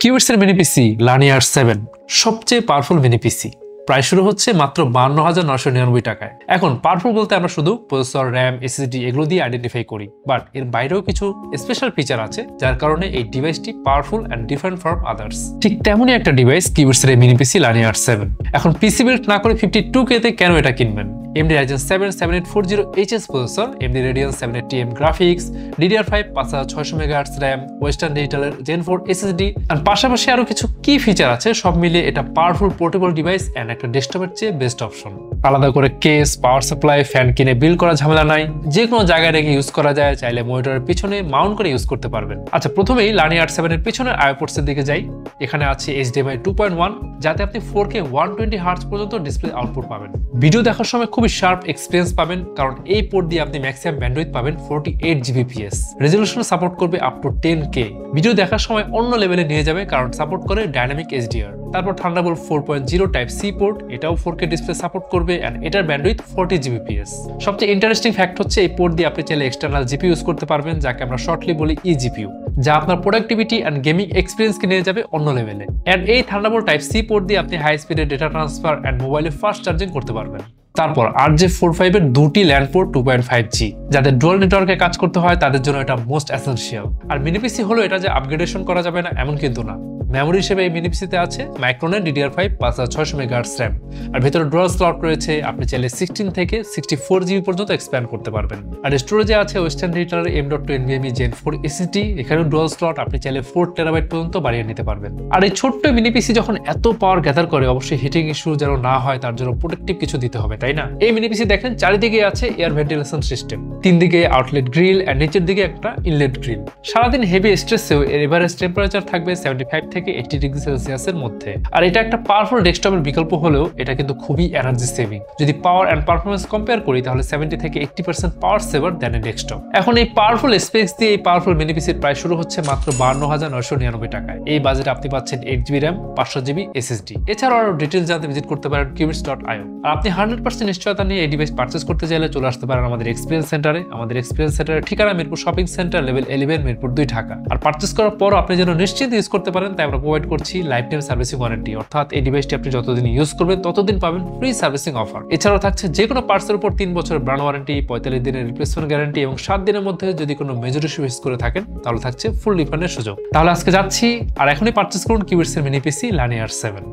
কিউবিটসের mini পিসি লানিয়ার 7 সবচেয়ে powerful mini পিসি প্রায় শুরু হচ্ছে মাত্র 52,999 টাকায়। এখন পাওয়ারফুল বলতে আমরা শুধু প্রসেসর, র্যাম, এসএসডি এগুলো দিয়ে আইডেন্টিফাই করি, বাট এর বাইরেও কিছু স্পেশাল ফিচার আছে যার কারণে এই ডিভাইসটি powerful and different from others. ঠিক তেমনই একটা ডিভাইস কিউবিটসের এই মিনি পিসি লানিয়ার 7। এখন পিসি বিল্ড না করে 52K তে কেন এটা কিনবেন? AMD Ryzen 7 7840HS processor, AMD Radeon 780M graphics, DDR5 5600 MHz RAM, Western ডিজিটালের Gen 4 SSD, আর পাশাপাশি আরো কিছু কি ফিচার আছে, সব মিলিয়ে এটা পাওয়ারফুল পোর্টেবল ডিভাইস এন্ড একটা ডেস্কটপের চেয়ে বেস্ট অপশন। আলাদা করে কেস, পাওয়ার সাপ্লাই, ফ্যান কিনে বিল্ড করা ঝামেলা নাই, যে কোনো জায়গায় রেখে ইউজ করা যায়, চাইলে মনিটরের পিছনে মাউন্ট করে ইউজ করতে পারবেন। আচ্ছা, প্রথমেই লানিয়ার 7 এর পিছনের আইও পোর্টসের দিকে যাই। এখানে আছে HDMI 2.1, যাতে আপনি 4K 120Hz পর্যন্ত ডিসপ্লে আউটপুট পাবেন। ভিডিও দেখার সময় খুবই শার্প এক্সপিরিয়েন্স পাবেন, কারণ এই পোর্ট দিয়ে আপনি ম্যাক্সিমাম ব্যান্ডউইথ পাবেন 48 Gbps। রেজোলিউশন সাপোর্ট করবে আপ টু 10K। ভিডিও দেখার সময় অন্য লেভেলে নিয়ে যাবে, কারণ সাপোর্ট করে ডাইনামিক HDR। তারপর থান্ডারবোল্ট 4.0 টাইপ সি পোর্ট, এটাও 4K ডিসপ্লে সাপোর্ট করবে এন্ড এটার ব্যান্ডউইথ 40 Gbps। সবচেয়ে ইন্টারেস্টিং ফ্যাক্ট হচ্ছে এই পোর্ট দিয়ে আপনি চাইলে এক্সটার্নাল জিপিইউ ইউজ করতে পারবেন, যাকে আমরা শর্টলি বলি eGPU, যা আপনার প্রোডাক্টিভিটি এন্ড গেমিং এক্সপিরিয়েন্সকে নিয়ে যাবে অন্য লেভেলে। এন্ড এই থান্ডারবোল্ট টাইপ সি পোর্ট দিয়ে আপনি হাই স্পিডের ডেটা ট্রান্সফার এন্ড মোবাইলে ফাস্ট চার্জিং করতে পারবেন। তারপর RJ45 এর দুটি ল্যান্ড পোর্ট 2.5G, যাদের ডুয়াল নেটওয়ার্কে কাজ করতে হয় তাদের জন্য এটা মোস্ট এসেনশিয়াল। আর মিনি পিসি হলো এটা যে আপগ্রেডেশন করা যাবে না এমন কিন্তু না। মেমোরি হিসেবে এই মিনি পিসিতে আছে মাইক্রনের DDR5 5600 MHz RAM, আর ভেতরে ডুয়াল স্লট রয়েছে, আপনি চাইলে 16 থেকে 64 GB পর্যন্ত এক্সপ্যান্ড করতে পারবেন। আর স্টোরেজে আছে ওয়েস্টার্ন ডিজিটালের M.2 NVMe Gen 4 SSD, এখানেও ডুয়াল স্লট, আপনি চাইলে 4 TB পর্যন্ত বাড়িয়ে নিতে পারবেন। আর এই ছোট্ট মিনি পিসি যখন এত পাওয়ার গ্যাদার করে, অবশ্যই হিটিং ইস্যু যেন না হয় তার জন্য প্রোটেক্টিভ কিছু দিতে হবে, তাই না? এই মিনি পিসি দেখেন চারিদিকে আছে এয়ার ভেন্টিলেশন সিস্টেম, 3 দিকে আউটলেট গ্রিল আর নিচের দিকে একটা ইনলেট গ্রিল। সারাদিন হেভি স্ট্রেসেও এর এভারেজ টেম্পারেচার থাকবে 75 থেকে 80 ডিগ্রি সেলসিয়াসের মধ্যে। আর এটা একটা পাওয়ারফুল ডেস্কটপের বিকল্প হলেও এটা কিন্তু খুবই এনার্জি সেভিং। যদি পাওয়ার এন্ড পারফরম্যান্স কম্পেয়ার করি, তাহলে 70 থেকে 80% পাওয়ার সেভার দেন এ ডেস্কটপ। এখন এই পাওয়ারফুল স্পেক্স দিয়ে এই পাওয়ারফুল মিনি পিসির প্রাইস শুরু হচ্ছে মাত্র 52,999 টাকায়। এই বাজেটে আপনি পাচ্ছেন 8GB RAM, 500GB SSD। এছাড়াও আরো ডিটেইলস জানতে ভিজিট করতে পারেন qubits.io। আর আপনি 100% নিশ্চয়তা নিয়ে এই ডিভাইস পারচেজ করতে চাইলে চলে আসতে পারেন আমাদের এক্সপেরিয়েন্স সেন্টারে। আমাদের এক্সপেরিয়েন্স সেন্টারের ঠিকানা Mirpur shopping centre, level 11, Mirpur 2, Dhaka. আর পারচেজ করার পর আপনি যেন নিশ্চিন্তে ইউজ করতে পারেন, তাই আমরা প্রোভাইড করছি লাইফ টাইম সার্ভিসিং ওয়ারেন্টি, অর্থাৎ এই ডিভাইসটি আপনি যতদিন ইউজ করবেন ততদিন পাবেন ফ্রি সার্ভিসিং অফার। এছাড়াও থাকছে যে কোনো পার্টসের উপর 3 বছরের ব্র্যান্ড ওয়ারেন্টি, 45 দিনের রিপ্লেসমেন্ট গ্যারান্টি এবং 7 দিনের মধ্যে যদি কোনো মেজর ইস্যু ফেস করে থাকেন তাহলে থাকছে ফুল রিফান্ডের সুযোগ। তাহলে আজকে যাচ্ছি, আর এখনই পারচেজ করুন কিউবিটসের মিনি পিসি লানিয়ার 7।